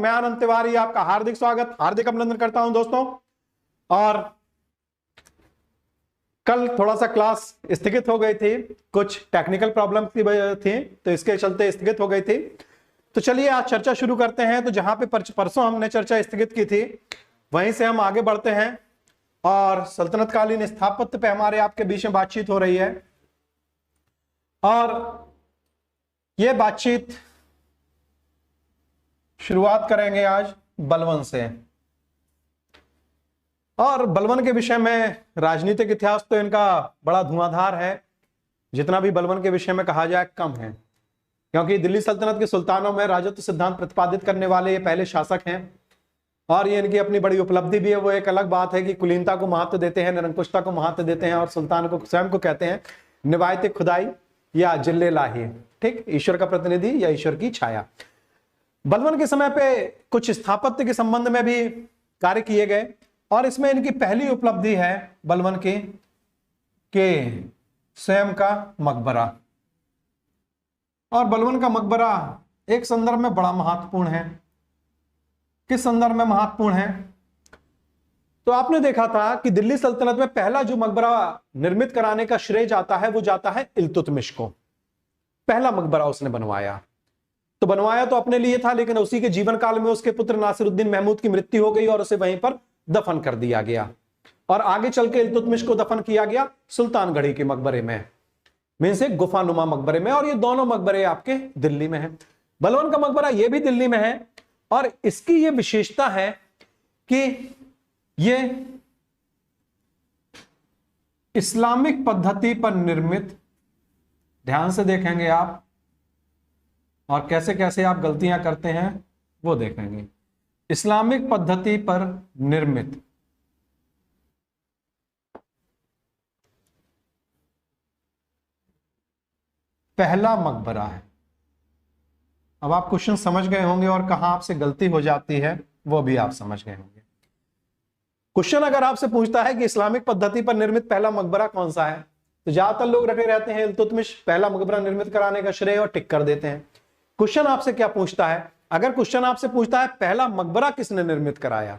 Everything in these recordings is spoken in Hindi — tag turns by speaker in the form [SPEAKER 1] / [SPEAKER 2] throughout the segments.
[SPEAKER 1] मैं आनंद तिवारी आपका हार्दिक स्वागत, हार्दिक अभिनंदन करता हूं दोस्तों। और कल थोड़ा सा क्लास स्थगित हो गई थी, कुछ टेक्निकल प्रॉब्लम की वजह थी, तो इसके चलते स्थगित हो गई थी। तो चलिए आज चर्चा शुरू करते हैं। तो जहां पे परसों हमने चर्चा स्थगित की थी वहीं से हम आगे बढ़ते हैं और सल्तनतकालीन स्थापत्य पे हमारे आपके बीच में बातचीत हो रही है। और यह बातचीत शुरुआत करेंगे आज बलवन से। और बलवन के विषय में राजनीतिक इतिहास तो इनका बड़ा धुआंधार है, जितना भी बलवन के विषय में कहा जाए कम है, क्योंकि दिल्ली सल्तनत के सुल्तानों में राजत्व सिद्धांत प्रतिपादित करने वाले ये पहले शासक हैं। और ये इनकी अपनी बड़ी उपलब्धि भी है। वो एक अलग बात है कि कुलीनता को महत्व देते हैं, निरंकुशता को महत्व देते हैं और सुल्तान को स्वयं को कहते हैं निवायत खुदाई या जिल्ले लाही, ठीक, ईश्वर का प्रतिनिधि या ईश्वर की छाया। बलवन के समय पे कुछ स्थापत्य के संबंध में भी कार्य किए गए और इसमें इनकी पहली उपलब्धि है बलवन की के स्वयं का मकबरा। और बलवन का मकबरा एक संदर्भ में बड़ा महत्वपूर्ण है। किस संदर्भ में महत्वपूर्ण है? तो आपने देखा था कि दिल्ली सल्तनत में पहला जो मकबरा निर्मित कराने का श्रेय जाता है वो जाता है इल्तुतमिश को। पहला मकबरा उसने बनवाया तो अपने लिए था, लेकिन उसी के जीवन काल में उसके पुत्र नासिरुद्दीन महमूद की मृत्यु हो गई और उसे वहीं पर दफन कर दिया गया। और आगे चल के इल्तुतमिश को दफन किया गया सुल्तानगढ़ी के मकबरे में, मीन्स एक गुफानुमा मकबरे में। और ये दोनों मकबरे आपके दिल्ली में हैं। बलवन का मकबरा ये भी दिल्ली में है और इसकी ये विशेषता है कि ये इस्लामिक पद्धति पर निर्मित, ध्यान से देखेंगे आप और कैसे कैसे आप गलतियां करते हैं वो देखेंगे। इस्लामिक पद्धति पर निर्मित पहला मकबरा है। अब आप क्वेश्चन समझ गए होंगे और कहां आपसे गलती हो जाती है वो भी आप समझ गए होंगे। क्वेश्चन अगर आपसे पूछता है कि इस्लामिक पद्धति पर निर्मित पहला मकबरा कौन सा है, तो ज्यादातर लोग रखे रहते हैं इल्तुतमिश पहला मकबरा निर्मित कराने का श्रेय और टिक कर देते हैं। क्वेश्चन आपसे क्या पूछता है? अगर क्वेश्चन आपसे पूछता है पहला मकबरा किसने निर्मित कराया,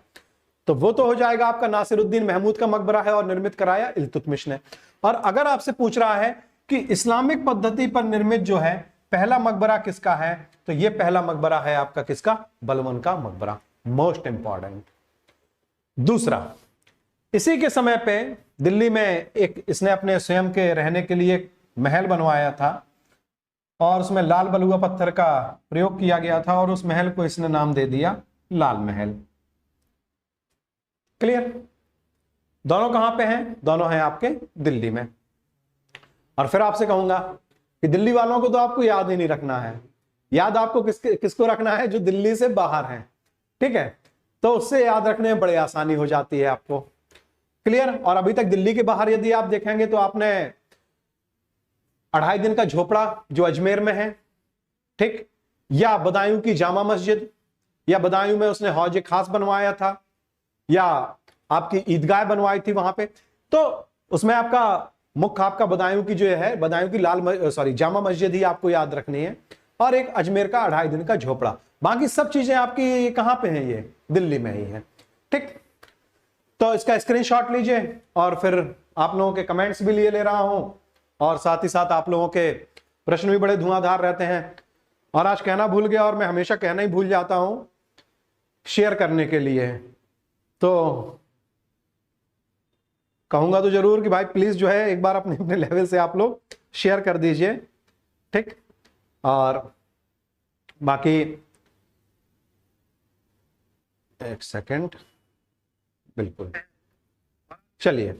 [SPEAKER 1] तो वो तो हो जाएगा आपका नासिरुद्दीन महमूद का मकबरा है और निर्मित कराया इल्तुतमिश ने। और अगर आपसे पूछ रहा है कि इस्लामिक पद्धति पर निर्मित जो है पहला मकबरा किसका है, तो ये पहला मकबरा है आपका किसका? बलवन का मकबरा। Most important. दूसरा, इसी के समय पे दिल्ली में एक इसने अपने स्वयं के रहने के लिए महल बनवाया था और उसमें लाल बलुआ पत्थर का प्रयोग किया गया था और उस महल को इसने नाम दे दिया लाल महल। क्लियर? दोनों कहां पे हैं? दोनों हैं आपके दिल्ली में। और फिर आपसे कहूंगा कि दिल्ली वालों को तो आपको याद ही नहीं रखना है, याद आपको किसको रखना है? जो दिल्ली से बाहर हैं, ठीक है? तो उससे याद रखने में बड़ी आसानी हो जाती है आपको। क्लियर? और अभी तक दिल्ली के बाहर यदि आप देखेंगे तो आपने 2.5 दिन का झोपड़ा जो अजमेर में है, ठीक, या बदायूं की जामा मस्जिद, या बदायूं में उसने हौज खास बनवाया था, या आपकी ईदगाह बनवाई थी वहां पे, तो उसमें आपका मुख्य आपका बदायूं की जो है बदायूं की जामा मस्जिद ही आपको याद रखनी है, और एक अजमेर का 2.5 दिन का झोपड़ा। बाकी सब चीजें आपकी कहां पे हैं? ये दिल्ली में ही है, ठीक। तो इसका स्क्रीनशॉट लीजिए और फिर आप लोगों के कमेंट्स भी ले रहा हूं और साथ ही साथ आप लोगों के प्रश्न भी बड़े धुआंधार रहते हैं। और आज कहना भूल गया, और मैं हमेशा कहना ही भूल जाता हूं, शेयर करने के लिए तो कहूंगा तो जरूर कि भाई प्लीज जो है एक बार अपने अपने लेवल से आप लोग शेयर कर दीजिए, ठीक। और बाकी एक सेकंड, बिल्कुल, चलिए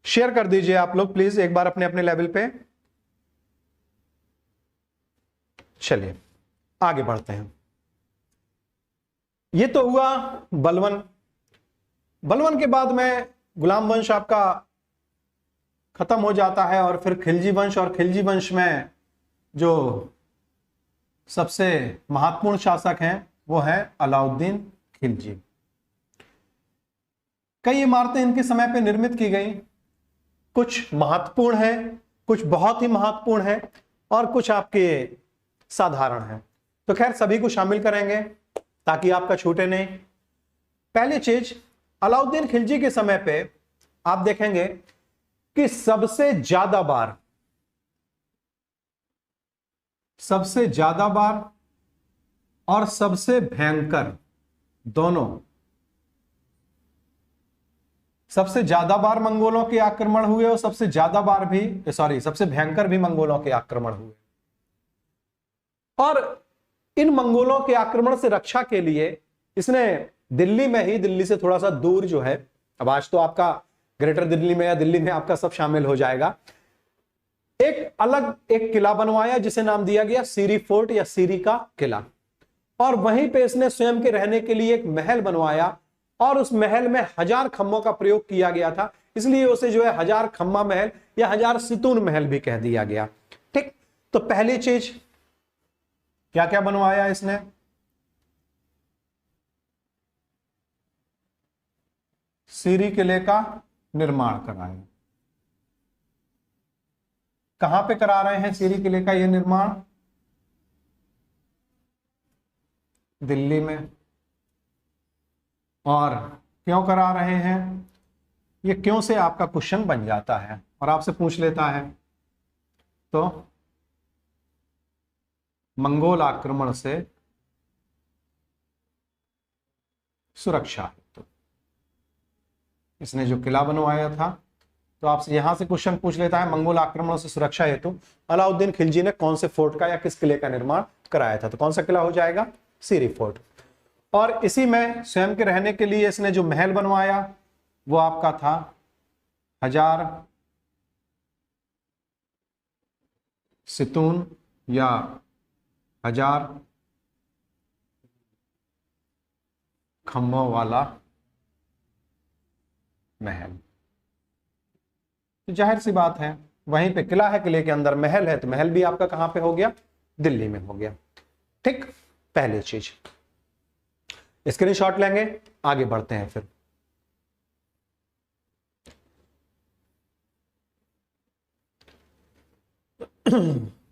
[SPEAKER 1] शेयर कर दीजिए आप लोग प्लीज एक बार अपने अपने लेवल पे। चलिए आगे बढ़ते हैं। ये तो हुआ बलवन। बलवन के बाद में गुलाम वंश आपका खत्म हो जाता है और फिर खिलजी वंश, और खिलजी वंश में जो सबसे महत्वपूर्ण शासक हैं वो है अलाउद्दीन खिलजी। कई इमारतें इनके समय पे निर्मित की गई, कुछ महत्वपूर्ण है, कुछ बहुत ही महत्वपूर्ण है और कुछ आपके साधारण है। तो खैर सभी को शामिल करेंगे ताकि आपका छूटे नहीं। पहली चीज, अलाउद्दीन खिलजी के समय पे आप देखेंगे कि सबसे ज्यादा बार और सबसे भयंकर दोनों, सबसे ज्यादा बार मंगोलों के आक्रमण हुए और सबसे भयंकर भी मंगोलों के आक्रमण हुए। और इन मंगोलों के आक्रमण से रक्षा के लिए इसने दिल्ली में ही, दिल्ली से थोड़ा सा दूर जो है, अब आज तो आपका ग्रेटर दिल्ली में या दिल्ली में आपका सब शामिल हो जाएगा, एक अलग एक किला बनवाया जिसे नाम दिया गया सीरी फोर्ट या सीरी का किला। और वहीं पे इसने स्वयं के रहने के लिए एक महल बनवाया और उस महल में 1000 खम्भों का प्रयोग किया गया था, इसलिए उसे जो है 1000 खम्भा महल या 1000 सितून महल भी कह दिया गया। ठीक, तो पहली चीज क्या क्या बनवाया इसने? सीरी किले का निर्माण कराया। कहां पे करा रहे हैं सीरी किले का यह निर्माण? दिल्ली में। और क्यों करा रहे हैं? ये क्यों से आपका क्वेश्चन बन जाता है और आपसे पूछ लेता है। तो मंगोल आक्रमण से सुरक्षा हेतु इसने जो किला बनवाया था। तो आपसे यहां से क्वेश्चन पूछ लेता है, मंगोल आक्रमण से सुरक्षा हेतु अलाउद्दीन खिलजी ने कौन से फोर्ट का या किस किले का निर्माण कराया था? तो कौन सा किला हो जाएगा? सीरी फोर्ट। और इसी में स्वयं के रहने के लिए इसने जो महल बनवाया वो आपका था 1000 सितून या 1000 खम्भों वाला महल। तो जाहिर सी बात है, वहीं पे किला है, किले के अंदर महल है, तो महल भी आपका कहां पे हो गया? दिल्ली में हो गया। ठीक, पहली चीज। स्क्रीनशॉट लेंगे, आगे बढ़ते हैं फिर।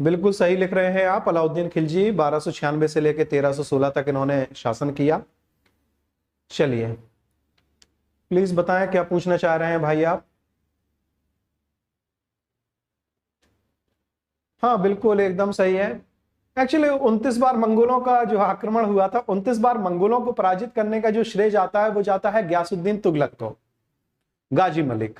[SPEAKER 1] बिल्कुल सही लिख रहे हैं आप। अलाउद्दीन खिलजी 1296 से लेकर 1316 तक इन्होंने शासन किया। चलिए प्लीज बताएं क्या पूछना चाह रहे हैं भाई आप। हाँ बिल्कुल एकदम सही है। एक्चुअली 29 बार मंगोलों का जो आक्रमण हुआ था, 29 बार मंगोलों को पराजित करने का जो श्रेय जाता है वो जाता है गयासुद्दीन तुगलक को, गाजी मलिक।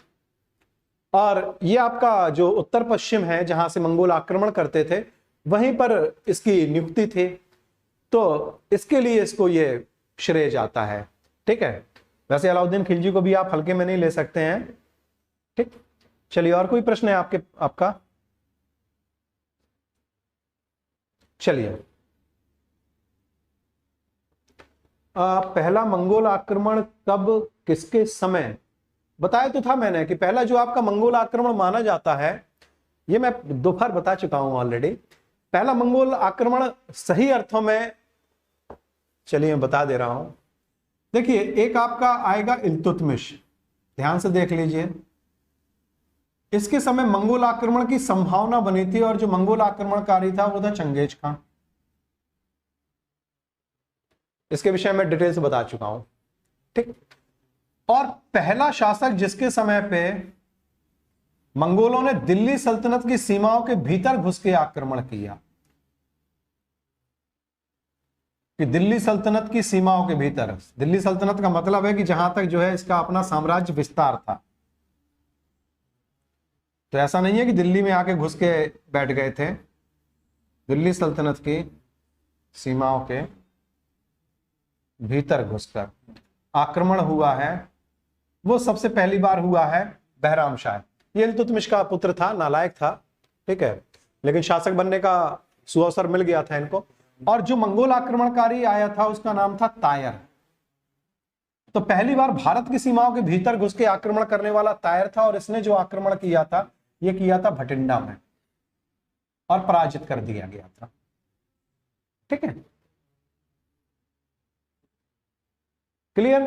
[SPEAKER 1] और ये आपका जो उत्तर पश्चिम है जहां से मंगोल आक्रमण करते थे वहीं पर इसकी नियुक्ति थी, तो इसके लिए इसको ये श्रेय जाता है। ठीक है, वैसे अलाउद्दीन खिलजी को भी आप हल्के में नहीं ले सकते हैं। ठीक, चलिए और कोई प्रश्न है आपका? चलिए, पहला मंगोल आक्रमण कब किसके समय? बताया तो था मैंने कि पहला जो आपका मंगोल आक्रमण माना जाता है, ये मैं दोपहर बता चुका हूं ऑलरेडी। पहला मंगोल आक्रमण सही अर्थों में, चलिए मैं बता दे रहा हूं। देखिए, एक आपका आएगा इल्तुतमिश, ध्यान से देख लीजिए। इसके समय मंगोल आक्रमण की संभावना बनी थी और जो मंगोल आक्रमणकारी था वो था चंगेज खान। इसके विषय में डिटेल से बता चुका हूं। ठीक, और पहला शासक जिसके समय पे मंगोलों ने दिल्ली सल्तनत की सीमाओं के भीतर घुस के आक्रमण किया, कि दिल्ली सल्तनत की सीमाओं के भीतर, दिल्ली सल्तनत का मतलब है कि जहां तक जो है इसका अपना साम्राज्य विस्तार था। तो ऐसा नहीं है कि दिल्ली में आके घुस के बैठ गए थे, दिल्ली सल्तनत की सीमाओं के भीतर घुसकर आक्रमण हुआ है। वो सबसे पहली बार हुआ है बहराम शाह। ये इल्तुतमिश का पुत्र था, नालायक था, ठीक है, लेकिन शासक बनने का सुअवसर मिल गया था इनको। और जो मंगोल आक्रमणकारी आया था उसका नाम था तायर। तो पहली बार भारत की सीमाओं के भीतर घुस के आक्रमण करने वाला तायर था, और इसने जो आक्रमण किया था ये किया था भटिंडा में और पराजित कर दिया गया था। ठीक है, क्लियर?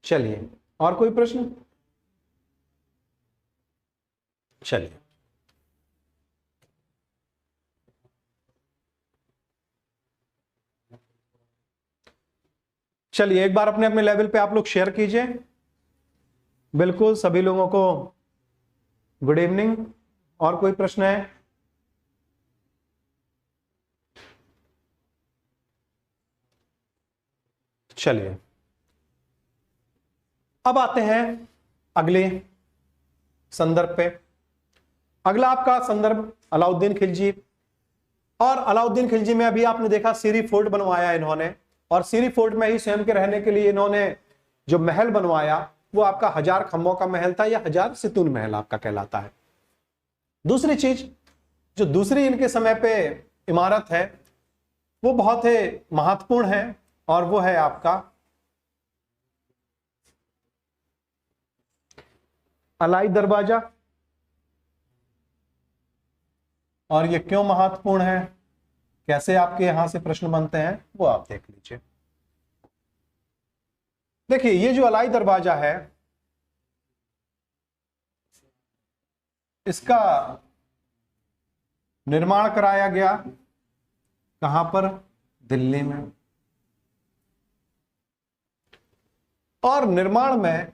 [SPEAKER 1] चलिए और कोई प्रश्न? चलिए, चलिए एक बार अपने अपने लेवल पे आप लोग शेयर कीजिए। बिल्कुल, सभी लोगों को गुड इवनिंग। और कोई प्रश्न है? चलिए अब आते हैं अगले संदर्भ पे। अगला आपका संदर्भ अलाउद्दीन खिलजी। और अलाउद्दीन खिलजी में अभी आपने देखा सीरी फोर्ट बनवाया इन्होंने, और सीरी फोर्ट में ही स्वयं के रहने के लिए इन्होंने जो महल बनवाया वो आपका 1000 खंभों का महल था, या 1000 सितून महल आपका कहलाता है। दूसरी चीज जो दूसरी इनके समय पे इमारत है वो बहुत ही महत्वपूर्ण है, और वो है आपका अलाई दरवाजा। और ये क्यों महत्वपूर्ण है, कैसे आपके यहां से प्रश्न बनते हैं, वो आप देख लीजिए। देखिए ये जो अलाई दरवाजा है इसका निर्माण कराया गया कहां पर? दिल्ली में। और निर्माण में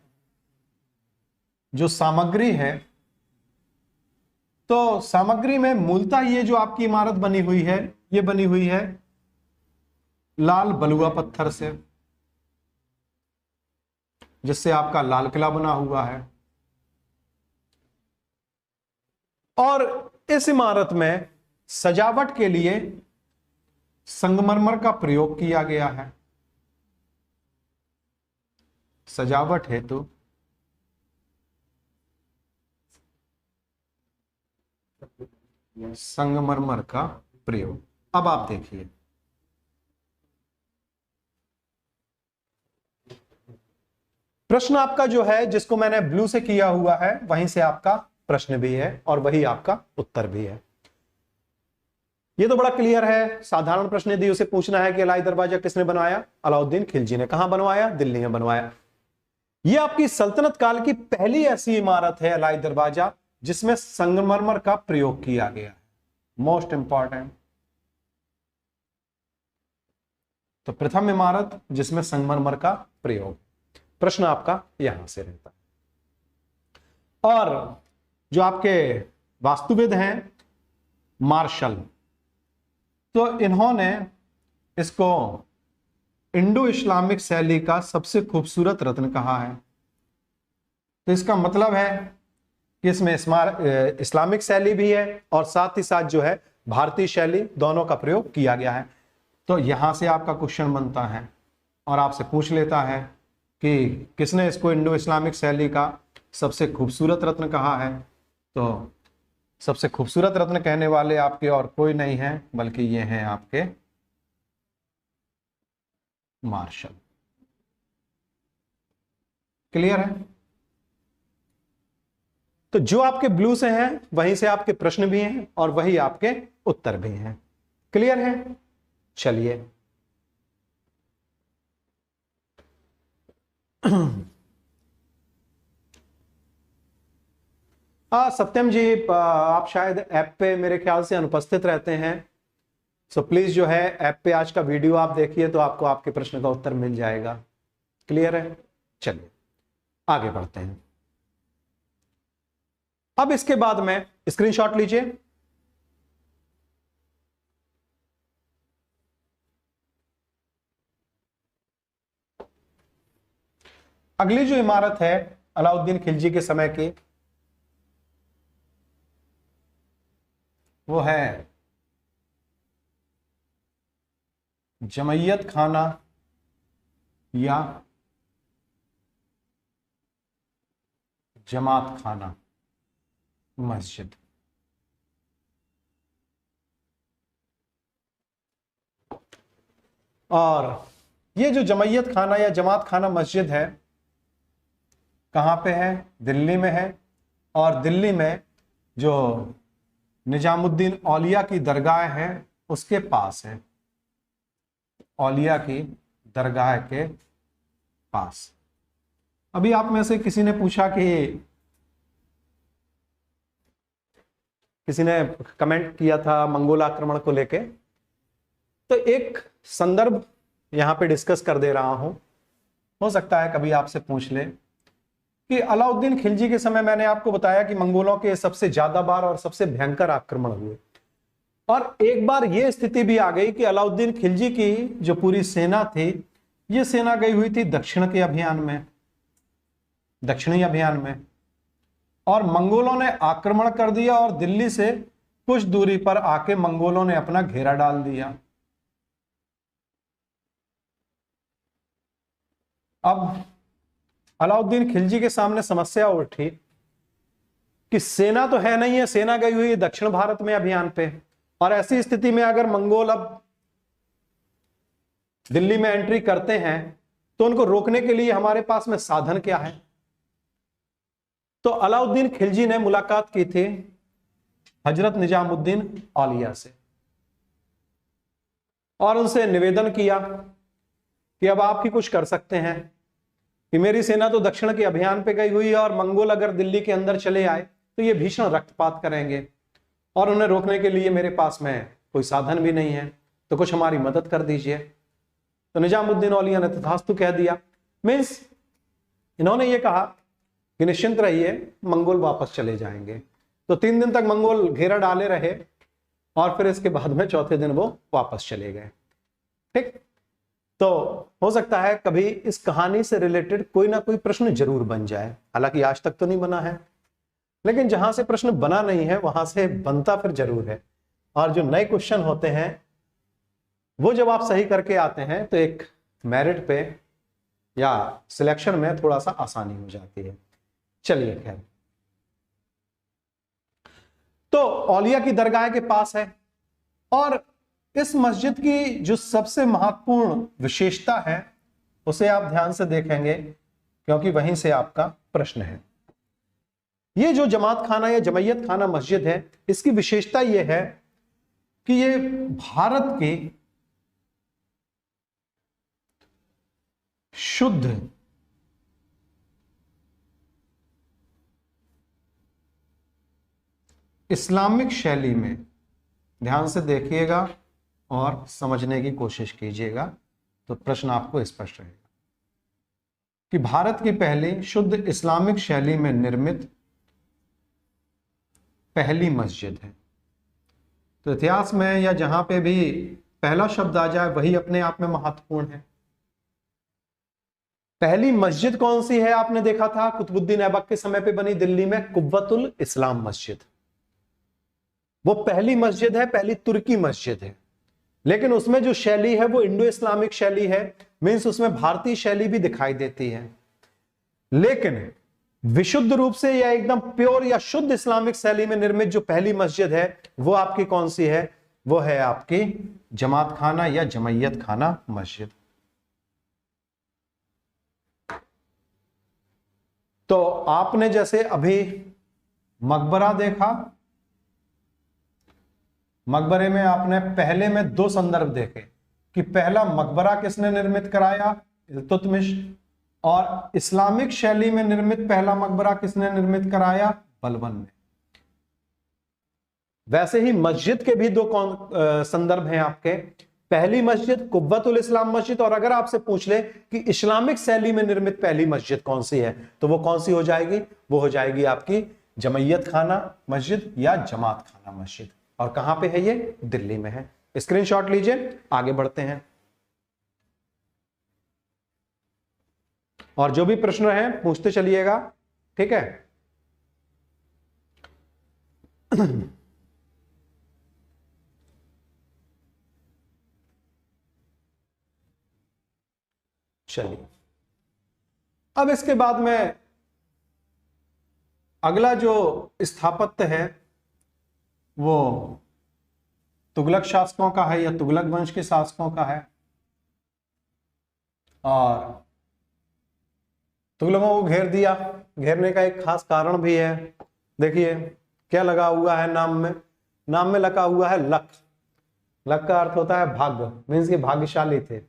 [SPEAKER 1] जो सामग्री है, तो सामग्री में मूलतः ये जो आपकी इमारत बनी हुई है ये बनी हुई है लाल बलुआ पत्थर से, जिससे आपका लाल किला बना हुआ है। और इस इमारत में सजावट के लिए संगमरमर का प्रयोग किया गया है। सजावट हेतु संगमरमर का प्रयोग। अब आप देखिए प्रश्न आपका जो है जिसको मैंने ब्लू से किया हुआ है वहीं से आपका प्रश्न भी है और वही आपका उत्तर भी है। ये तो बड़ा क्लियर है, साधारण प्रश्न यदि उसे पूछना है कि अलाई दरवाजा किसने बनवाया? अलाउद्दीन खिलजी ने। कहां बनवाया? दिल्ली में बनवाया। यह आपकी सल्तनत काल की पहली ऐसी इमारत है अलाई दरवाजा जिसमें संगमरमर का प्रयोग किया गया है। मोस्ट इंपॉर्टेंट, तो प्रथम इमारत जिसमें संगमरमर का प्रयोग। प्रश्न आपका यहां से रहता है। और जो आपके वास्तुविद हैं मार्शल, तो इन्होंने इसको इंडो इस्लामिक शैली का सबसे खूबसूरत रत्न कहा है। तो इसका मतलब है कि इसमें इस्लामिक शैली भी है और साथ ही साथ जो है भारतीय शैली, दोनों का प्रयोग किया गया है। तो यहां से आपका क्वेश्चन बनता है और आपसे पूछ लेता है कि किसने इसको इंडो इस्लामिक शैली का सबसे खूबसूरत रत्न कहा है। तो सबसे खूबसूरत रत्न कहने वाले आपके और कोई नहीं है बल्कि ये हैं आपके मार्शल। क्लियर है? तो जो आपके ब्लू से हैं वहीं से आपके प्रश्न भी हैं और वही आपके उत्तर भी हैं। क्लियर है? चलिए सत्यम जी, आप शायद ऐप पे मेरे ख्याल से अनुपस्थित रहते हैं, सो प्लीज जो है ऐप पे आज का वीडियो आप देखिए तो आपको आपके प्रश्न का उत्तर मिल जाएगा। क्लियर है? चलिए आगे बढ़ते हैं। अब इसके बाद में स्क्रीनशॉट लीजिए। अगली जो इमारत है अलाउद्दीन खिलजी के समय की, वो है जमैयत खाना या जमात खाना मस्जिद। और ये जो जमैयत खाना या जमात खाना मस्जिद है कहां पे है? दिल्ली में है। और दिल्ली में जो निजामुद्दीन औलिया की दरगाह है उसके पास है। औलिया की दरगाह के पास। अभी आप में से किसी ने पूछा कि किसी ने कमेंट किया था मंगोल आक्रमण को लेके, तो एक संदर्भ यहां पे डिस्कस कर दे रहा हूं हो सकता है कभी आपसे पूछ ले कि अलाउद्दीन खिलजी के समय मैंने आपको बताया कि मंगोलों के सबसे ज्यादा बार और सबसे भयंकर आक्रमण हुए, और एक बार यह स्थिति भी आ गई कि अलाउद्दीन खिलजी की जो पूरी सेना थी, यह सेना गई हुई थी दक्षिण के अभियान में, दक्षिणी अभियान में, और मंगोलों ने आक्रमण कर दिया और दिल्ली से कुछ दूरी पर आके मंगोलों ने अपना घेरा डाल दिया। अब अलाउद्दीन खिलजी के सामने समस्या उठी कि सेना तो है नहीं है, सेना गई हुई है दक्षिण भारत में अभियान पे, और ऐसी स्थिति में अगर मंगोल अब दिल्ली में एंट्री करते हैं तो उनको रोकने के लिए हमारे पास में साधन क्या है। तो अलाउद्दीन खिलजी ने मुलाकात की थी हजरत निजामुद्दीन औलिया से और उनसे निवेदन किया कि अब आप ही कुछ कर सकते हैं कि मेरी सेना तो दक्षिण के अभियान पे गई हुई है और मंगोल अगर दिल्ली के अंदर चले आए तो ये भीषण रक्तपात करेंगे और उन्हें रोकने के लिए मेरे पास में कोई साधन भी नहीं है, तो कुछ हमारी मदद कर दीजिए। तो निजामुद्दीन औलिया ने तथास्तु कह दिया। मीन्स इन्होंने ये कहा कि निश्चिंत रहिए, मंगोल वापस चले जाएंगे। तो 3 दिन तक मंगोल घेरा डाले रहे और फिर इसके बाद में चौथे दिन वो वापस चले गए। ठीक, तो हो सकता है कभी इस कहानी से रिलेटेड कोई ना कोई प्रश्न जरूर बन जाए, हालांकि आज तक तो नहीं बना है, लेकिन जहां से प्रश्न बना नहीं है वहां से बनता फिर जरूर है। और जो नए क्वेश्चन होते हैं वो जब आप सही करके आते हैं तो एक मेरिट पे या सिलेक्शन में थोड़ा सा आसानी हो जाती है। चलिए खैर, तो औलिया की दरगाह के पास है और इस मस्जिद की जो सबसे महत्वपूर्ण विशेषता है उसे आप ध्यान से देखेंगे क्योंकि वहीं से आपका प्रश्न है। ये जो जमात खाना या जमैयत खाना मस्जिद है, इसकी विशेषता यह है कि ये भारत की शुद्ध इस्लामिक शैली में, ध्यान से देखिएगा और समझने की कोशिश कीजिएगा तो प्रश्न आपको स्पष्ट रहेगा कि भारत की पहली शुद्ध इस्लामिक शैली में निर्मित पहली मस्जिद है। तो इतिहास में या जहां पे भी पहला शब्द आ जाए वही अपने आप में महत्वपूर्ण है। पहली मस्जिद कौन सी है? आपने देखा था कुतुबुद्दीन ऐबक के समय पे बनी दिल्ली में कुव्वतुल इस्लाम मस्जिद, वो पहली मस्जिद है, पहली तुर्की मस्जिद है, लेकिन उसमें जो शैली है वो इंडो इस्लामिक शैली है। मीन्स उसमें भारतीय शैली भी दिखाई देती है, लेकिन विशुद्ध रूप से या एकदम प्योर या शुद्ध इस्लामिक शैली में निर्मित जो पहली मस्जिद है वो आपकी कौन सी है? वो है आपकी जमात खाना या जमैयत खाना मस्जिद। तो आपने जैसे अभी मकबरा देखा, मकबरे में आपने पहले में 2 संदर्भ देखे कि पहला मकबरा किसने निर्मित कराया? इल्तुतमिश। और इस्लामिक शैली में निर्मित पहला मकबरा किसने निर्मित कराया? बलबन ने। वैसे ही मस्जिद के भी 2 संदर्भ हैं आपके। पहली मस्जिद कुव्वतुल इस्लाम मस्जिद, और अगर आपसे पूछ ले कि इस्लामिक शैली में निर्मित पहली मस्जिद कौन सी है तो वो कौन सी हो जाएगी? वो हो जाएगी आपकी जमैयत खाना मस्जिद या जमात खाना मस्जिद। और कहां पे है ये? दिल्ली में है। स्क्रीनशॉट लीजिए, आगे बढ़ते हैं। और जो भी प्रश्न है पूछते चलिएगा, ठीक है? चलिए, अब इसके बाद में अगला जो स्थापत्य है वो तुगलक शासकों का है या तुगलक वंश के शासकों का है। और तुगलकों को घेर दिया। घेरने का एक खास कारण भी है। देखिए क्या लगा हुआ है नाम में? नाम में लगा हुआ है लक। लक का अर्थ होता है भाग्य, मीन्स कि भाग्यशाली थे,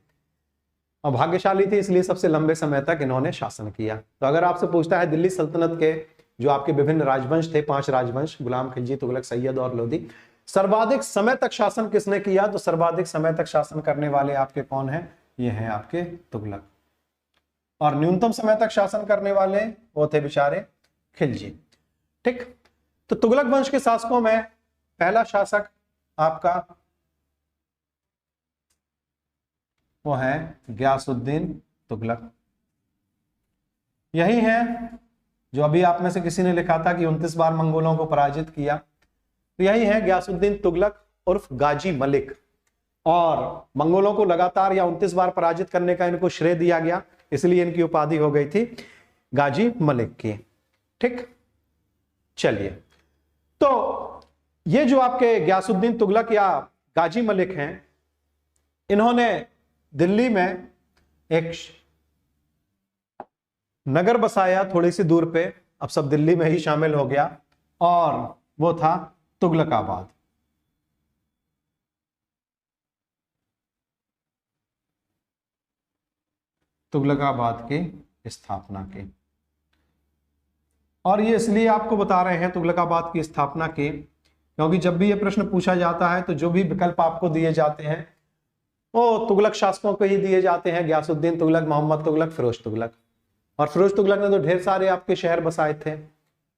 [SPEAKER 1] और भाग्यशाली थे इसलिए सबसे लंबे समय तक इन्होंने शासन किया। तो अगर आपसे पूछता है दिल्ली सल्तनत के जो आपके विभिन्न राजवंश थे, 5 राजवंश, गुलाम, खिलजी, तुगलक, सैयद और लोधी, सर्वाधिक समय तक शासन किसने किया? तो सर्वाधिक समय तक शासन करने वाले आपके कौन हैं? ये हैं आपके तुगलक। और न्यूनतम समय तक शासन करने वाले वो थे बेचारे खिलजी। ठीक, तो तुगलक वंश के शासकों में पहला शासक आपका वो है गयासुद्दीन तुगलक। यही है जो अभी आप में से किसी ने लिखा था कि 29 बार मंगोलों को पराजित किया, तो यही है गयासुद्दीन तुगलक उर्फ गाजी मलिक। और मंगोलों को लगातार या 29 बार पराजित करने का इनको श्रेय दिया गया, इसलिए इनकी उपाधि हो गई थी गाजी मलिक की। ठीक, चलिए, तो ये जो आपके गयासुद्दीन तुगलक या गाजी मलिक हैं, इन्होंने दिल्ली में एक नगर बसाया थोड़ी सी दूर पे, अब सब दिल्ली में ही शामिल हो गया, और वो था तुगलकाबाद। तुगलकाबाद की स्थापना की। और ये इसलिए आपको बता रहे हैं तुगलकाबाद की स्थापना की, क्योंकि जब भी ये प्रश्न पूछा जाता है तो जो भी विकल्प आपको दिए जाते हैं वो तुगलक शासकों को ही दिए जाते हैं, गयासुद्दीन तुगलक, मोहम्मद तुगलक, फिरोज तुगलक। और फिरोज तुगलक ने तो ढेर सारे आपके शहर बसाए थे,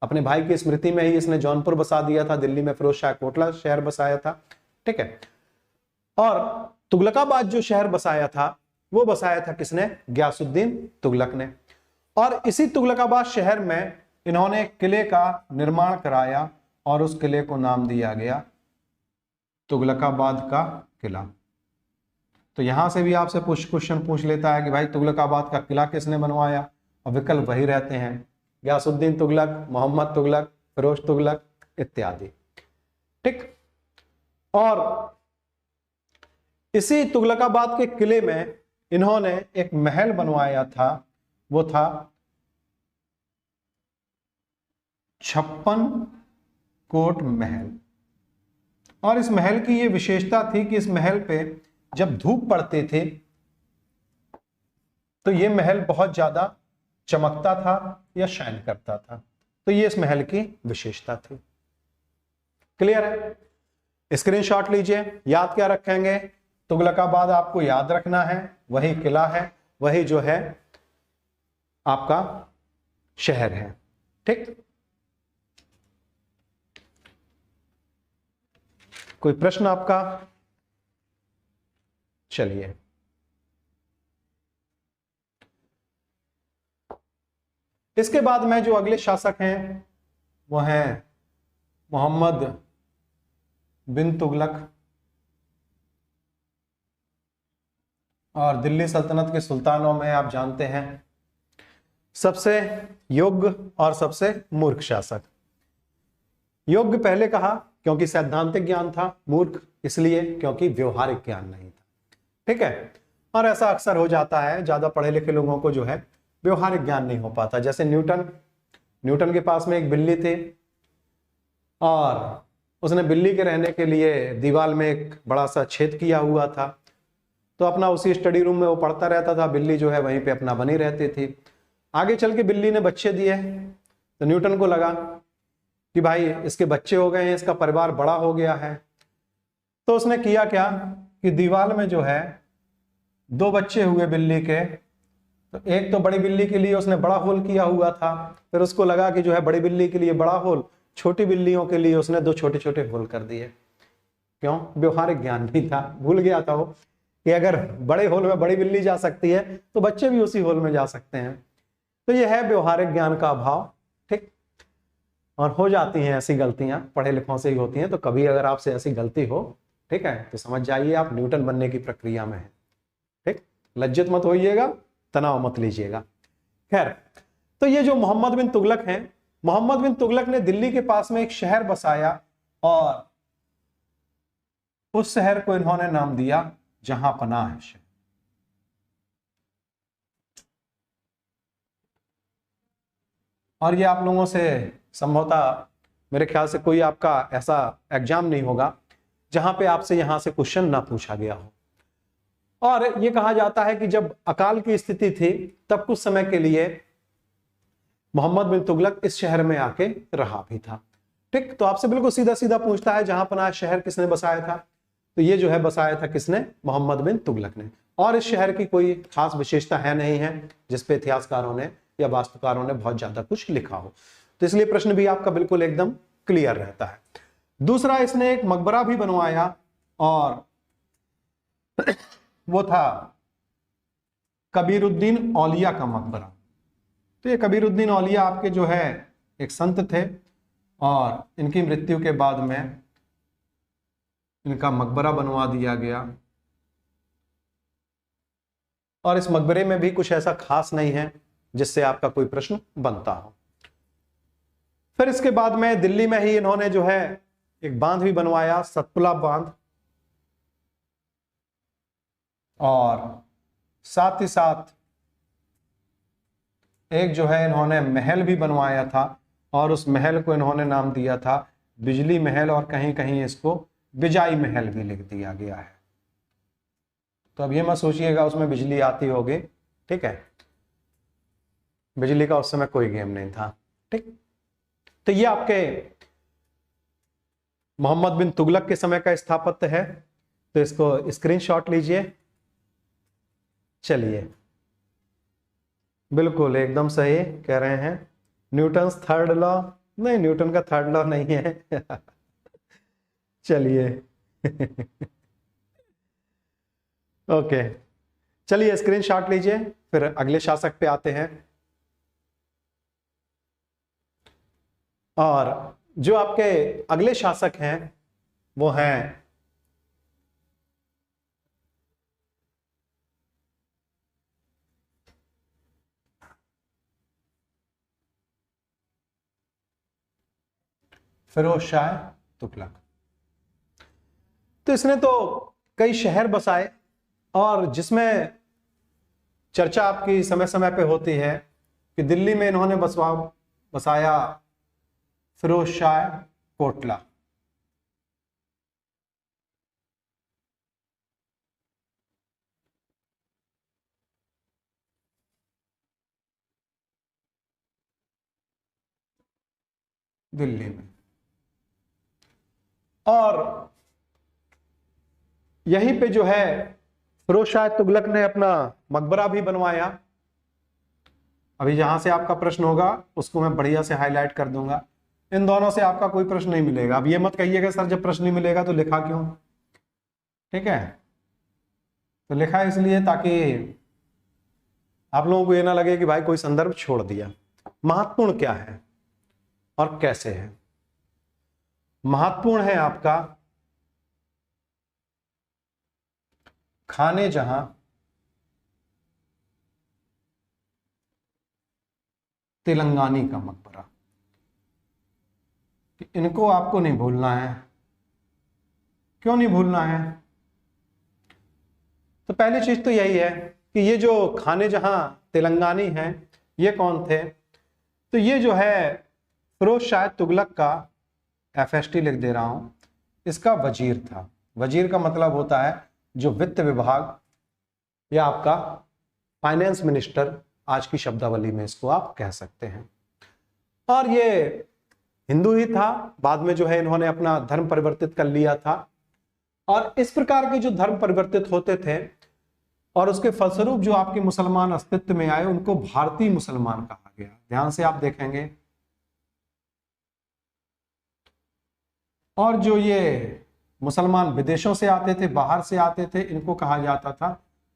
[SPEAKER 1] अपने भाई की स्मृति में ही इसने जौनपुर बसा दिया था, दिल्ली में फिरोज शाह कोटला शहर बसाया था। ठीक है, और तुगलकाबाद जो शहर बसाया था वो बसाया था किसने? गयासुद्दीन तुगलक ने। और इसी तुगलकाबाद शहर में इन्होंने एक किले का निर्माण कराया और उस किले को नाम दिया गया तुगलकाबाद का किला। तो यहां से भी आपसे क्वेश्चन पूछ लेता है कि भाई तुगलकाबाद का किला किसने बनवाया, और विकल्प वही रहते हैं, गयासुद्दीन तुगलक, मोहम्मद तुगलक, फिरोज तुगलक इत्यादि। ठीक, और इसी तुगलकाबाद के किले में इन्होंने एक महल बनवाया था, वो था 56 कोट महल। और इस महल की ये विशेषता थी कि इस महल पे जब धूप पड़ती थी तो ये महल बहुत ज्यादा चमकता था या शाइन करता था। तो ये इस महल की विशेषता थी। क्लियर है? स्क्रीनशॉट लीजिए। याद क्या रखेंगे? तुगलकाबाद आपको याद रखना है, वही किला है, वही जो है आपका शहर है। ठीक, कोई प्रश्न आपका? चलिए, इसके बाद में जो अगले शासक हैं वो हैं मोहम्मद बिन तुगलक। और दिल्ली सल्तनत के सुल्तानों में आप जानते हैं सबसे योग्य और सबसे मूर्ख शासक। योग्य पहले कहा क्योंकि सैद्धांतिक ज्ञान था, मूर्ख इसलिए क्योंकि व्यवहारिक ज्ञान नहीं था। ठीक है, और ऐसा अक्सर हो जाता है, ज्यादा पढ़े लिखे लोगों को जो है व्यवहारिक ज्ञान नहीं हो पाता। जैसे न्यूटन के पास में एक बिल्ली थी और उसने बिल्ली के रहने के लिए दीवार में एक बड़ा सा छेद किया हुआ था, तो अपना उसी स्टडी रूम में वो पढ़ता रहता था, बिल्ली जो है वहीं पे अपना बनी रहती थी। आगे चल के बिल्ली ने बच्चे दिए तो न्यूटन को लगा कि भाई इसके बच्चे हो गए हैं, इसका परिवार बड़ा हो गया है, तो उसने किया क्या कि दीवार में जो है 2 बच्चे हुए बिल्ली के, तो एक तो बड़ी बिल्ली के लिए उसने बड़ा होल किया हुआ था, फिर उसको लगा कि जो है बड़ी बिल्ली के लिए बड़ा होल, छोटी बिल्लियों के लिए उसने 2 छोटे छोटे होल कर दिए। क्यों? व्यवहारिक ज्ञान नहीं था, भूल गया था वो कि अगर बड़े होल में बड़ी बिल्ली जा सकती है तो बच्चे भी उसी होल में जा सकते हैं। तो यह है व्यवहारिक ज्ञान का अभाव। ठीक, और हो जाती हैं ऐसी गलतियां, पढ़े लिखों से ही होती हैं, तो कभी अगर आपसे ऐसी गलती हो, ठीक है, तो समझ जाइए आप न्यूटन बनने की प्रक्रिया में है। ठीक, लज्जित मत होइएगा, तनाव मत लीजिएगा। खैर, तो ये जो मोहम्मद बिन तुगलक हैं, मोहम्मद बिन तुगलक ने दिल्ली के पास में एक शहर बसाया और उस शहर को इन्होंने नाम दिया जहां पनाह है शहर। और ये आप लोगों से संभवतः मेरे ख्याल से कोई आपका ऐसा एग्जाम नहीं होगा जहां पे आपसे यहां से क्वेश्चन ना पूछा गया हो। और ये कहा जाता है कि जब अकाल की स्थिति थी तब कुछ समय के लिए मोहम्मद बिन तुगलक इस शहर में आके रहा भी था। ठीक, तो आपसे बिल्कुल सीधा सीधा पूछता है जहां पनाह शहर किसने बसाया था, तो ये जो है बसाया था किसने? मोहम्मद बिन तुगलक ने। और इस शहर की कोई खास विशेषता है नहीं है जिस पे इतिहासकारों ने या वास्तुकारों ने बहुत ज्यादा कुछ लिखा हो। तो इसलिए प्रश्न भी आपका बिल्कुल एकदम क्लियर रहता है। दूसरा, इसने एक मकबरा भी बनवाया और वो था कबीरुद्दीन औलिया का मकबरा। तो ये कबीरुद्दीन औलिया आपके जो है एक संत थे और इनकी मृत्यु के बाद में इनका मकबरा बनवा दिया गया और इस मकबरे में भी कुछ ऐसा खास नहीं है जिससे आपका कोई प्रश्न बनता हो। फिर इसके बाद में दिल्ली में ही इन्होंने जो है एक बांध भी बनवाया, सतपुड़ा बांध, और साथ ही साथ एक जो है इन्होंने महल भी बनवाया था और उस महल को इन्होंने नाम दिया था बिजली महल, और कहीं कहीं इसको बिजाई महल भी लिख दिया गया है। तो अब ये मत सोचिएगा उसमें बिजली आती होगी, ठीक है, बिजली का उस समय कोई गेम नहीं था, ठीक। तो ये आपके मोहम्मद बिन तुगलक के समय का स्थापत्य है, तो इसको स्क्रीनशॉट लीजिए। चलिए, बिल्कुल एकदम सही कह रहे हैं, न्यूटन थर्ड लॉ, नहीं न्यूटन का थर्ड लॉ नहीं है चलिए ओके, चलिए स्क्रीनशॉट लीजिए, फिर अगले शासक पे आते हैं। और जो आपके अगले शासक हैं वो हैं फिरोज शाह तुगलक। तो इसने तो कई शहर बसाए और जिसमें चर्चा आपकी समय समय पे होती है कि दिल्ली में इन्होंने बसाया फिरोज शाह कोटला। दिल्ली में, और यहीं पे जो है फिरोज शाह तुगलक ने अपना मकबरा भी बनवाया। अभी जहां से आपका प्रश्न होगा उसको मैं बढ़िया से हाईलाइट कर दूंगा, इन दोनों से आपका कोई प्रश्न नहीं मिलेगा। अब ये मत कहिएगा सर जब प्रश्न नहीं मिलेगा तो लिखा क्यों, ठीक है। तो लिखा इसलिए ताकि आप लोगों को ये ना लगे कि भाई कोई संदर्भ छोड़ दिया। महत्वपूर्ण क्या है और कैसे है? महत्वपूर्ण है आपका खाने जहां तेलंगानी का मकबरा, इनको आपको नहीं भूलना है। क्यों नहीं भूलना है? तो पहली चीज तो यही है कि ये जो खाने जहां तेलंगानी हैं ये कौन थे? तो ये जो है फिरोज शाह तुगलक का, FST लिख दे रहा हूं, इसका वजीर था। वजीर का मतलब होता है जो वित्त विभाग या आपका फाइनेंस मिनिस्टर, आज की शब्दावली में इसको आप कह सकते हैं। और ये हिंदू ही था, बाद में जो है इन्होंने अपना धर्म परिवर्तित कर लिया था। और इस प्रकार के जो धर्म परिवर्तित होते थे और उसके फलस्वरूप जो आपके मुसलमान अस्तित्व में आए उनको भारतीय मुसलमान कहा गया। ध्यान से आप देखेंगे। और जो ये मुसलमान विदेशों से आते थे, बाहर से आते थे, इनको कहा जाता था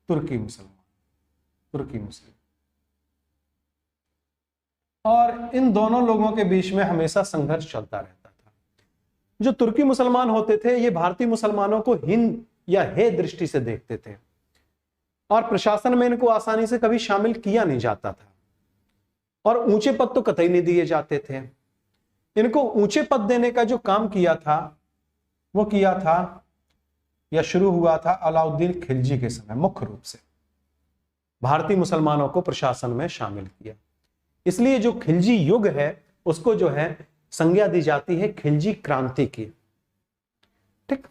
[SPEAKER 1] तुर्की मुसलमान, तुर्की मुस्लिम। और इन दोनों लोगों के बीच में हमेशा संघर्ष चलता रहता था। जो तुर्की मुसलमान होते थे ये भारतीय मुसलमानों को हीन या हे दृष्टि से देखते थे और प्रशासन में इनको आसानी से कभी शामिल किया नहीं जाता था और ऊंचे पद तो कतई नहीं दिए जाते थे। इनको ऊंचे पद देने का जो काम किया था वो किया था या शुरू हुआ था अलाउद्दीन खिलजी के समय। मुख्य रूप से भारतीय मुसलमानों को प्रशासन में शामिल किया, इसलिए जो खिलजी युग है उसको जो है संज्ञा दी जाती है खिलजी क्रांति की। ठीक,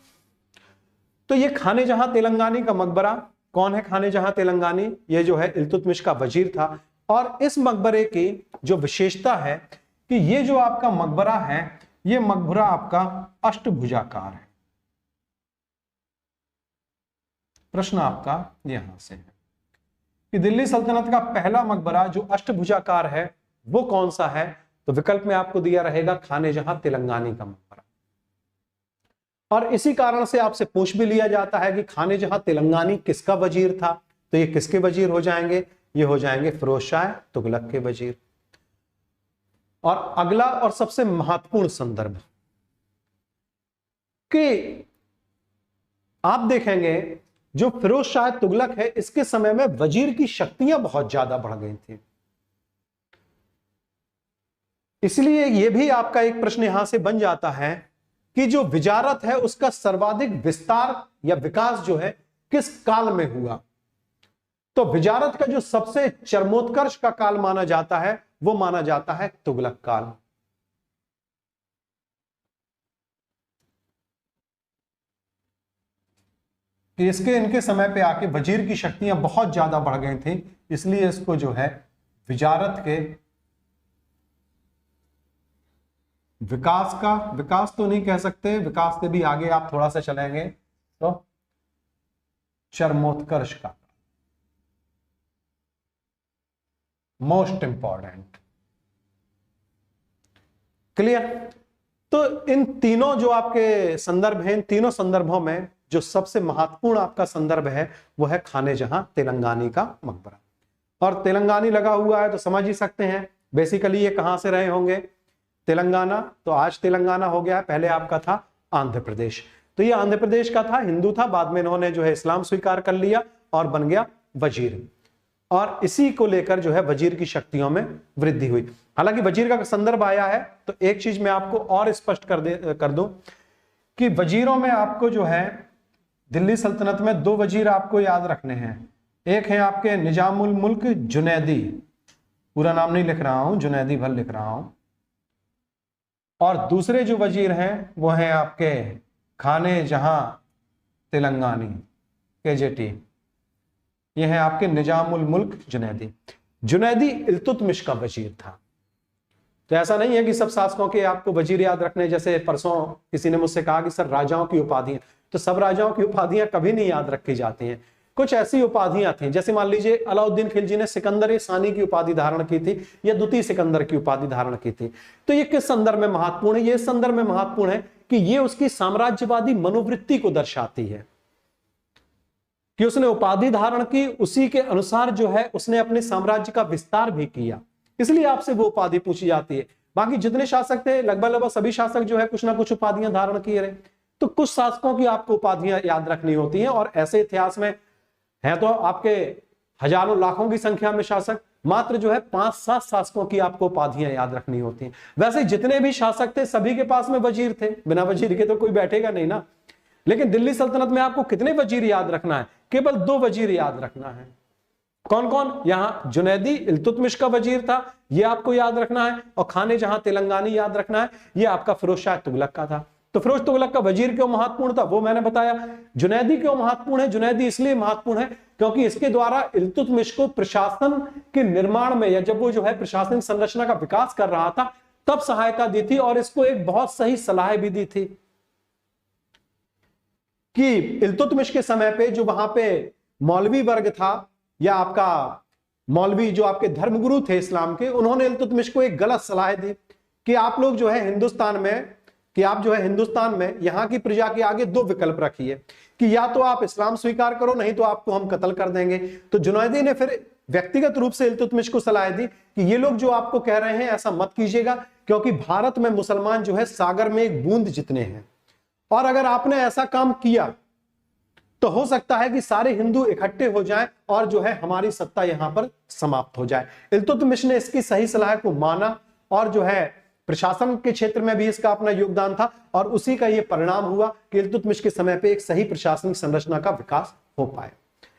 [SPEAKER 1] तो ये खाने जहां तेलंगानी का मकबरा, कौन है खाने जहां तेलंगानी? ये जो है इल्तुतमिश का वजीर था। और इस मकबरे की जो विशेषता है कि ये जो आपका मकबरा है ये मकबरा आपका अष्टभुजाकार है। प्रश्न आपका यहां से है कि दिल्ली सल्तनत का पहला मकबरा जो अष्टभुजाकार है वो कौन सा है? तो विकल्प में आपको दिया रहेगा खाने जहां तेलंगानी का मकबरा। और इसी कारण से आपसे पूछ भी लिया जाता है कि खाने जहां तेलंगानी किसका वजीर था, तो ये किसके वजीर हो जाएंगे? ये हो जाएंगे फिरोज शाह तुगलक के वजीर। और अगला और सबसे महत्वपूर्ण संदर्भ कि आप देखेंगे जो फिरोज शाह तुगलक है इसके समय में वजीर की शक्तियां बहुत ज्यादा बढ़ गई थी, इसलिए यह भी आपका एक प्रश्न यहां से बन जाता है कि जो विजारत है उसका सर्वाधिक विस्तार या विकास जो है किस काल में हुआ? तो विजारत का जो सबसे चरमोत्कर्ष का काल माना जाता है वो माना जाता है तुगलक काल। कि इसके इनके समय पे आके वजीर की शक्तियां बहुत ज्यादा बढ़ गई थी, इसलिए इसको जो है विजारत के विकास तो नहीं कह सकते, विकास से भी आगे आप थोड़ा सा चलेंगे तो चरमोत्कर्ष का, मोस्ट इंपॉर्टेंट। क्लियर? तो इन तीनों जो आपके संदर्भ हैं, इन तीनों संदर्भों में जो सबसे महत्वपूर्ण आपका संदर्भ है वो है खाने जहां तेलंगानी का मकबरा। और तेलंगानी लगा हुआ है तो समझ ही सकते हैं बेसिकली ये कहां से रहे होंगे? तेलंगाना। तो आज तेलंगाना हो गया है, पहले आपका था आंध्र प्रदेश। तो ये आंध्र प्रदेश का था, हिंदू था, बाद में इन्होंने जो है इस्लाम स्वीकार कर लिया और बन गया वजीर। और इसी को लेकर जो है वजीर की शक्तियों में वृद्धि हुई। हालांकि वजीर का संदर्भ आया है तो एक चीज मैं आपको और स्पष्ट कर दूं कि वजीरों में आपको जो है दिल्ली सल्तनत में दो वजीर आपको याद रखने हैं। एक है आपके निजामुल मुल्क जुनैदी, पूरा नाम नहीं लिख रहा हूं, जुनैदी भर लिख रहा हूं। और दूसरे जो वजीर हैं वो हैं आपके खाने जहां तेलंगानी, केजेटी। ये है आपके निजामुल मुल्क जुनैदी। जुनैदी इल्तुतमिश का वजीर था। तो ऐसा नहीं है कि सब शासकों के आपको वजीर याद रखने, जैसे परसों किसी ने मुझसे कहा कि सर राजाओं की उपाधियां, तो सब राजाओं की उपाधियां कभी नहीं याद रखी जाती हैं। कुछ ऐसी उपाधियां थी, जैसे मान लीजिए अलाउद्दीन खिलजी ने सिकंदर सानी की उपाधि धारण की थी या द्वितीय सिकंदर की उपाधि धारण की थी। तो ये किस संदर्भ में महत्वपूर्ण है? ये इस संदर्भ में महत्वपूर्ण है कि ये उसकी साम्राज्यवादी मनोवृत्ति को दर्शाती है कि उसने उपाधि धारण की, उसी के अनुसार जो है उसने अपने साम्राज्य का विस्तार भी किया, इसलिए आपसे वो उपाधि पूछी जाती है। बाकी जितने शासक थे लगभग सभी शासक जो है कुछ ना कुछ उपाधियां धारण किए रहे। तो कुछ शासकों की आपको उपाधियां याद रखनी होती हैं, और ऐसे इतिहास में है तो आपके हजारों लाखों की संख्या में शासक, मात्र जो है 5-7 शासकों की आपको उपाधियां याद रखनी होती हैं। वैसे जितने भी शासक थे सभी के पास में वजीर थे, बिना वजीर के तो कोई बैठेगा नहीं ना। लेकिन दिल्ली सल्तनत में आपको कितने वजीर याद रखना है? केवल 2 वजीर याद रखना है। कौन कौन? यहां जुनैदी इल्तुतमिश का वजीर था, यह आपको याद रखना है। और खाने जहां तेलंगानी याद रखना है, यह आपका फिरोज शाह तुगलक का था। तो फिरोज तुगलक का वजीर क्यों महत्वपूर्ण था वो मैंने बताया। जुनैदी क्यों महत्वपूर्ण है? जुनैदी इसलिए महत्वपूर्ण है क्योंकि इसके द्वारा इल्तुतमिश को प्रशासन के निर्माण में, या जब वो जो है प्रशासनिक संरचना का विकास कर रहा था तब सहायता दी थी, और इसको एक बहुत सही सलाह भी दी थी कि इल्तुतमिश के समय पे जो वहां पे मौलवी वर्ग था, या आपका मौलवी जो आपके धर्मगुरु थे इस्लाम के, उन्होंने इल्तुतमिश को एक गलत सलाह दी कि आप लोग जो है हिंदुस्तान में यहां की प्रजा के आगे 2 विकल्प रखिए कि या तो आप इस्लाम स्वीकार करो, नहीं तो आपको हम कत्ल कर देंगे। तो जुनैदी ने फिर व्यक्तिगत रूप से इल्तुतमिश को सलाह दी कि ये लोग जो आपको कह रहे हैं ऐसा मत कीजिएगा, क्योंकि भारत में मुसलमान जो है सागर में एक बूंद जितने हैं, और अगर आपने ऐसा काम किया तो हो सकता है कि सारे हिंदू इकट्ठे हो जाएं और जो है हमारी सत्ता यहां पर समाप्त हो जाए। इल्तुतमिश ने इसकी सही सलाह को माना, और जो है प्रशासन के क्षेत्र में भी इसका अपना योगदान था, और उसी का यह परिणाम हुआ कि इल्तुतमिश के समय पे एक सही प्रशासनिक संरचना का विकास हो पाए।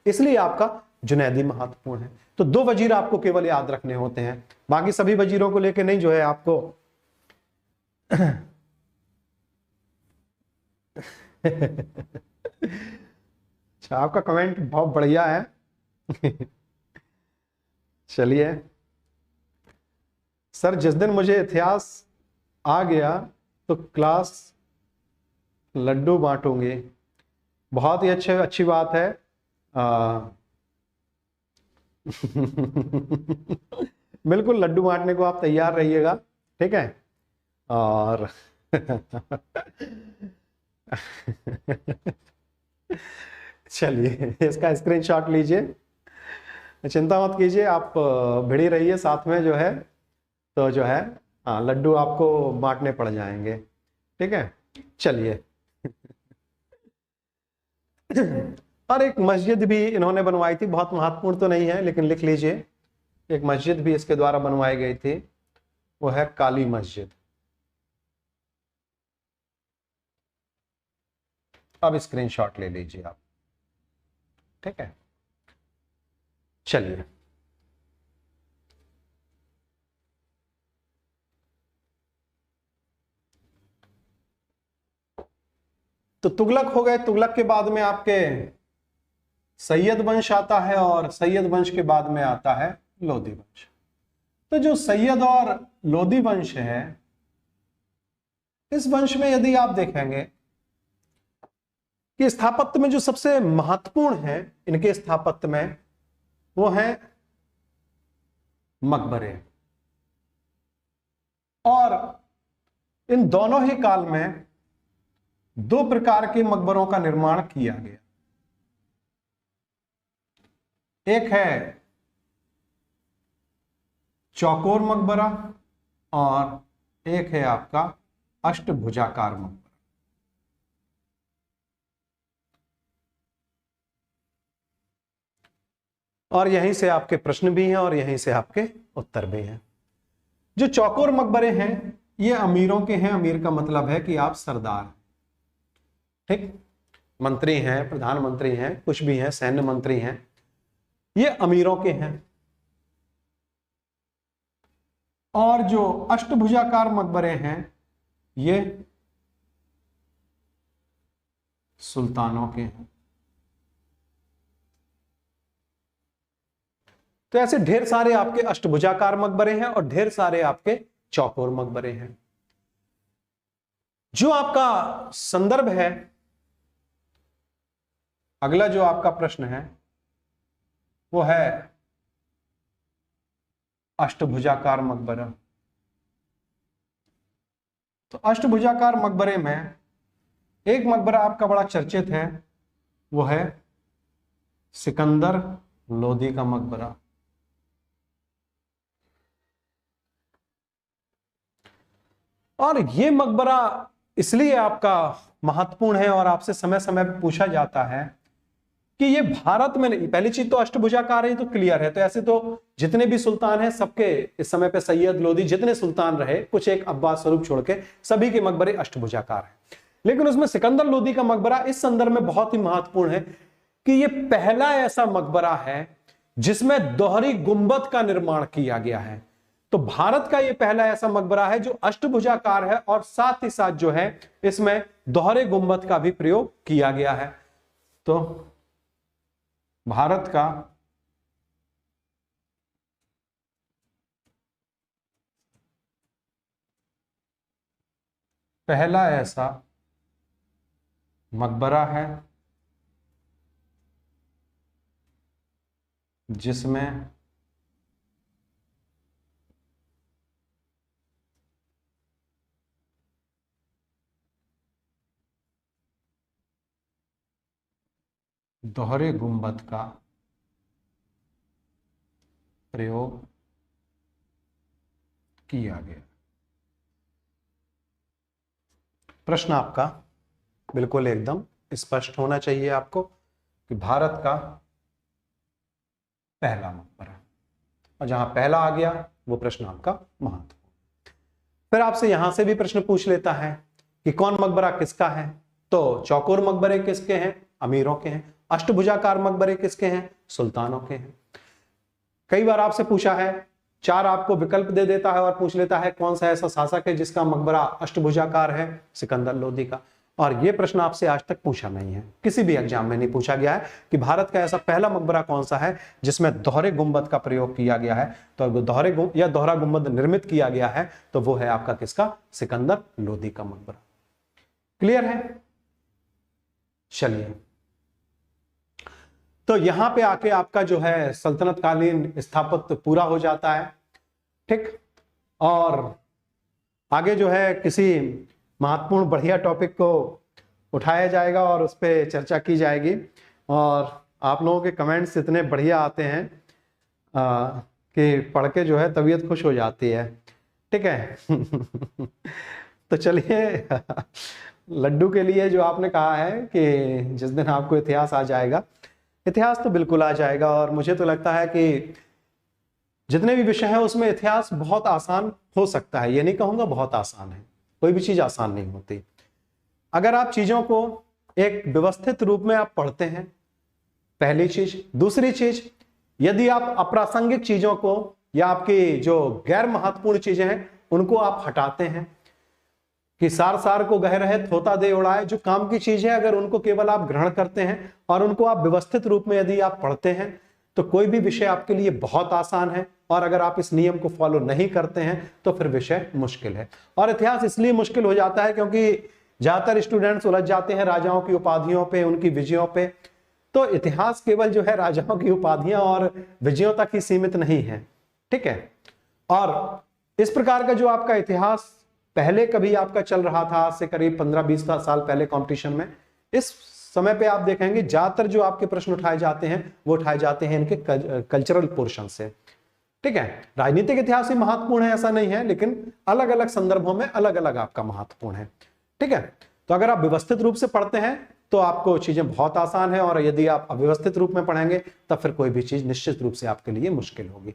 [SPEAKER 1] इसलिए आपका जुनैदी महत्वपूर्ण है। तो 2 वजीर आपको केवल याद रखने होते हैं, बाकी सभी वजीरों को लेकर नहीं जो है आपको अच्छा, आपका कमेंट बहुत बढ़िया है। चलिए सर, जिस दिन मुझे इतिहास आ गया तो क्लास लड्डू बांटूंगी। बहुत ही अच्छी बात है। आ, बिल्कुल लड्डू बांटने को आप तैयार रहिएगा, ठीक है। और चलिए इसका स्क्रीनशॉट लीजिए, चिंता मत कीजिए, आप भिड़ी रहिए साथ में जो है, तो जो है हाँ लड्डू आपको बांटने पड़ जाएंगे, ठीक है। चलिए और एक मस्जिद भी इन्होंने बनवाई थी, बहुत महत्वपूर्ण तो नहीं है लेकिन लिख लीजिए, एक मस्जिद भी इसके द्वारा बनवाई गई थी, वो है काली मस्जिद। अब स्क्रीनशॉट ले लीजिए आप, ठीक है। चलिए तो तुगलक हो गए, तुगलक के बाद में आपके सैयद वंश आता है और सैयद वंश के बाद में आता है लोधी वंश। तो जो सैयद और लोधी वंश है, इस वंश में यदि आप देखेंगे कि स्थापत्य में जो सबसे महत्वपूर्ण है इनके स्थापत्य में, वो है मकबरे। और इन दोनों ही काल में दो प्रकार के मकबरों का निर्माण किया गया। एक है चौकोर मकबरा और एक है आपका अष्टभुजाकार मकबरा। और यहीं से आपके प्रश्न भी हैं और यहीं से आपके उत्तर भी हैं। जो चौकोर मकबरे हैं ये अमीरों के हैं, अमीर का मतलब है कि आप सरदार, ठीक, मंत्री हैं, प्रधानमंत्री हैं, कुछ भी हैं, सैन्य मंत्री हैं, ये अमीरों के हैं। और जो अष्टभुजाकार मकबरे हैं ये सुल्तानों के हैं। तो ऐसे ढेर सारे आपके अष्टभुजाकार मकबरे हैं और ढेर सारे आपके चौकोर मकबरे हैं। जो आपका संदर्भ है, अगला जो आपका प्रश्न है वो है अष्टभुजाकार मकबरा। तो अष्टभुजाकार मकबरे में एक मकबरा आपका बड़ा चर्चित है, वो है सिकंदर लोदी का मकबरा। और ये मकबरा इसलिए आपका महत्वपूर्ण है और आपसे समय समय पर पूछा जाता है कि ये भारत में नहीं, पहली चीज तो अष्टभुजाकार है तो क्लियर है। तो ऐसे तो जितने भी सुल्तान हैं सबके इस समय पे सैयद लोदी जितने सुल्तान रहे, कुछ एक अब्बास स्वरूप छोड़ के, सभी के मकबरे अष्टभुजाकार हैं। लेकिन उसमें सिकंदर लोदी का मकबरा इस संदर्भ में बहुत ही महत्वपूर्ण है कि ये पहला ऐसा मकबरा है जिसमें दोहरी गुंबद का निर्माण किया गया है। तो भारत का यह पहला ऐसा मकबरा है जो अष्टभुजाकार है और साथ ही साथ जो है इसमें दोहरे गुंबद का भी प्रयोग किया गया है। तो भारत का पहला ऐसा मकबरा है जिसमें दोहरे गुंबद का प्रयोग किया गया। प्रश्न आपका बिल्कुल एकदम स्पष्ट होना चाहिए आपको कि भारत का पहला मकबरा, और जहां पहला आ गया वो प्रश्न आपका महत्वपूर्ण। फिर आपसे यहां से भी प्रश्न पूछ लेता है कि कौन मकबरा किसका है। तो चौकोर मकबरे किसके हैं? अमीरों के हैं। अष्टभुजाकार मकबरे किसके हैं? सुल्तानों के हैं। कई बार आपसे पूछा है, चार आपको विकल्प दे देता है और पूछ लेता है कौन सा ऐसा शासक है जिसका मकबरा अष्टभुजाकार है? सिकंदर लोदी का। और यह प्रश्न आपसे आज तक पूछा नहीं है, किसी भी एग्जाम में नहीं पूछा गया है कि भारत का ऐसा पहला मकबरा कौन सा है जिसमें दोहरे गुंबद का प्रयोग किया गया है। तो दोहरा गुंबद निर्मित किया गया है तो वो है आपका किसका? सिकंदर लोदी का मकबरा। क्लियर है? चलिए तो यहां पे आके आपका जो है सल्तनत कालीन स्थापत्य पूरा हो जाता है। ठीक, और आगे जो है किसी महत्वपूर्ण बढ़िया टॉपिक को उठाया जाएगा और उस पर चर्चा की जाएगी। और आप लोगों के कमेंट्स इतने बढ़िया आते हैं कि पढ़ के जो है तबीयत खुश हो जाती है। ठीक है तो चलिए लड्डू के लिए जो आपने कहा है कि जिस दिन आपको इतिहास आ जाएगा, इतिहास तो बिल्कुल आ जाएगा। और मुझे तो लगता है कि जितने भी विषय हैं उसमें इतिहास बहुत आसान हो सकता है। ये नहीं कहूंगा बहुत आसान है, कोई भी चीज आसान नहीं होती। अगर आप चीजों को एक व्यवस्थित रूप में आप पढ़ते हैं, पहली चीज। दूसरी चीज, यदि आप अप्रासंगिक चीजों को या आपकी जो गैर महत्वपूर्ण चीजें हैं उनको आप हटाते हैं, कि सार सार को गह रहे थोता दे उड़ाए, जो काम की चीज है अगर उनको केवल आप ग्रहण करते हैं और उनको आप व्यवस्थित रूप में यदि आप पढ़ते हैं तो कोई भी विषय आपके लिए बहुत आसान है। और अगर आप इस नियम को फॉलो नहीं करते हैं तो फिर विषय मुश्किल है। और इतिहास इसलिए मुश्किल हो जाता है क्योंकि ज्यादातर स्टूडेंट्स उलझ जाते हैं राजाओं की उपाधियों पे, उनकी विजयों पे। तो इतिहास केवल जो है राजाओं की उपाधियां और विजयों तक ही सीमित नहीं है। ठीक है, और इस प्रकार का जो आपका इतिहास पहले कभी आपका चल रहा था, आज से करीब 15-20 साल पहले कंपटीशन में, इस समय पे आप देखेंगे ज्यादातर जो आपके प्रश्न उठाए जाते हैं वो उठाए जाते हैं इनके कल्चरल पोर्शन से। ठीक है, राजनीतिक इतिहास ही महत्वपूर्ण है ऐसा नहीं है, लेकिन अलग अलग संदर्भों में अलग अलग आपका महत्वपूर्ण है। ठीक है, तो अगर आप व्यवस्थित रूप से पढ़ते हैं तो आपको चीजें बहुत आसान है, और यदि आप अव्यवस्थित रूप में पढ़ेंगे तब फिर कोई भी चीज निश्चित रूप से आपके लिए मुश्किल होगी।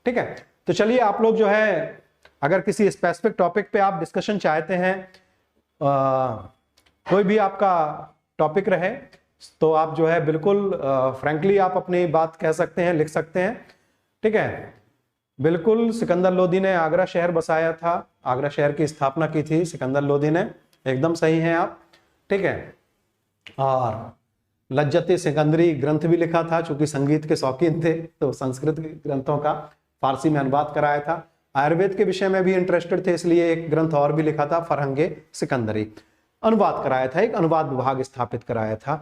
[SPEAKER 1] ठीक है, तो चलिए आप लोग जो है अगर किसी स्पेसिफिक टॉपिक पे आप डिस्कशन चाहते हैं, कोई भी आपका टॉपिक रहे, तो आप जो है बिल्कुल फ्रैंकली आप अपनी बात कह सकते हैं, लिख सकते हैं। ठीक है, बिल्कुल सिकंदर लोदी ने आगरा शहर बसाया था, आगरा शहर की स्थापना की थी सिकंदर लोदी ने, एकदम सही हैं आप। ठीक है, और लज्जत सिकंदरी ग्रंथ भी लिखा था, चूंकि संगीत के शौकीन थे तो संस्कृत ग्रंथों का फारसी में अनुवाद कराया था। आयुर्वेद के विषय में भी इंटरेस्टेड थे, इसलिए एक ग्रंथ और भी लिखा था, फरहंगे सिकंदरी, अनुवाद कराया था, एक अनुवाद विभाग स्थापित कराया था।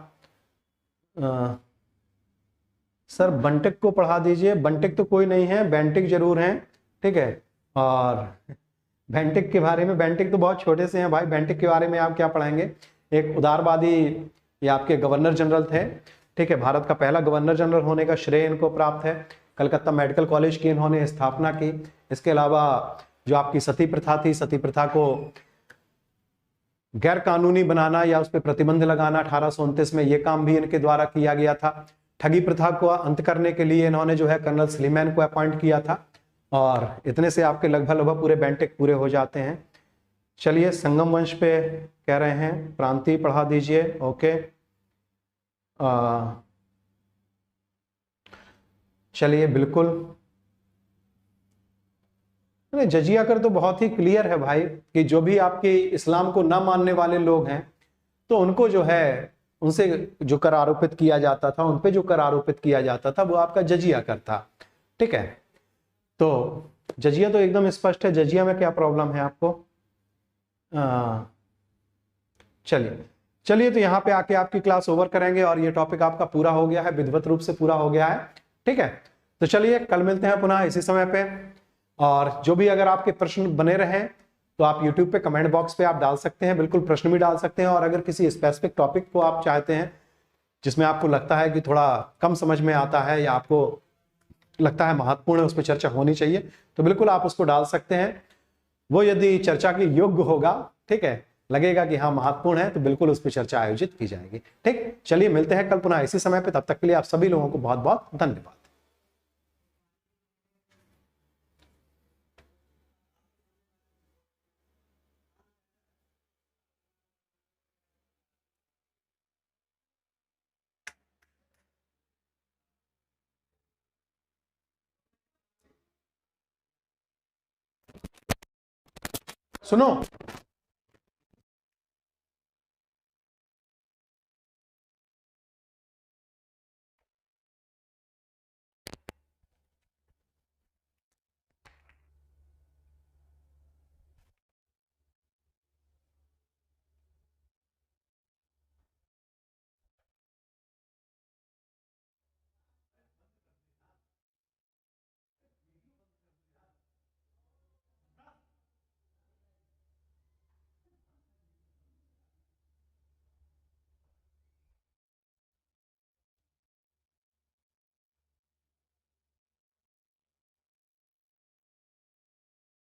[SPEAKER 1] सर बंटिक को पढ़ा दीजिए। बंटिक तो कोई नहीं है, बेंटिक जरूर हैं। ठीक है, और बेंटिक के बारे में, बेंटिक तो बहुत छोटे से हैं भाई, बेंटिक के बारे में आप क्या पढ़ाएंगे। एक उदारवादी ये आपके गवर्नर जनरल थे। ठीक है, भारत का पहला गवर्नर जनरल होने का श्रेय इनको प्राप्त है। कलकत्ता मेडिकल कॉलेज की इन्होंने स्थापना की। इसके अलावा जो आपकी सती प्रथा थी, सती प्रथा को गैर कानूनी बनाना या उस पर प्रतिबंध लगाना 1829 में, ये काम भी इनके द्वारा किया गया था। ठगी प्रथा को अंत करने के लिए इन्होंने जो है कर्नल स्लीमैन को अपॉइंट किया था। और इतने से आपके लगभग पूरे बेंटिक पूरे हो जाते हैं। चलिए संगम वंश पे कह रहे हैं, प्रांतीय पढ़ा दीजिए। ओके, चलिए बिल्कुल। जजिया कर तो बहुत ही क्लियर है भाई, कि जो भी आपके इस्लाम को ना मानने वाले लोग हैं तो उनको जो है, उनसे जो कर आरोपित किया जाता था, उनपे जो कर आरोपित किया जाता था वो आपका जजिया कर था। ठीक है, तो जजिया तो एकदम स्पष्ट है। जजिया में क्या प्रॉब्लम है आपको। चलिए चलिए, तो यहाँ पे आके आपकी क्लास ओवर करेंगे और ये टॉपिक आपका पूरा हो गया है, विधिवत रूप से पूरा हो गया है। ठीक है, तो चलिए कल मिलते हैं पुनः इसी समय पे। और जो भी अगर आपके प्रश्न बने रहे तो आप YouTube पे कमेंट बॉक्स पे आप डाल सकते हैं, बिल्कुल प्रश्न भी डाल सकते हैं। और अगर किसी स्पेसिफिक टॉपिक को आप चाहते हैं जिसमें आपको लगता है कि थोड़ा कम समझ में आता है या आपको लगता है महत्वपूर्ण है, उस पर चर्चा होनी चाहिए, तो बिल्कुल आप उसको डाल सकते हैं। वो यदि चर्चा के योग्य होगा, ठीक है, लगेगा कि हाँ महत्वपूर्ण है, तो बिल्कुल उस पर चर्चा आयोजित की जाएगी। ठीक, चलिए मिलते हैं कल पुनः इसी समय पे। तब तक के लिए आप सभी लोगों को बहुत बहुत धन्यवाद। सुनो।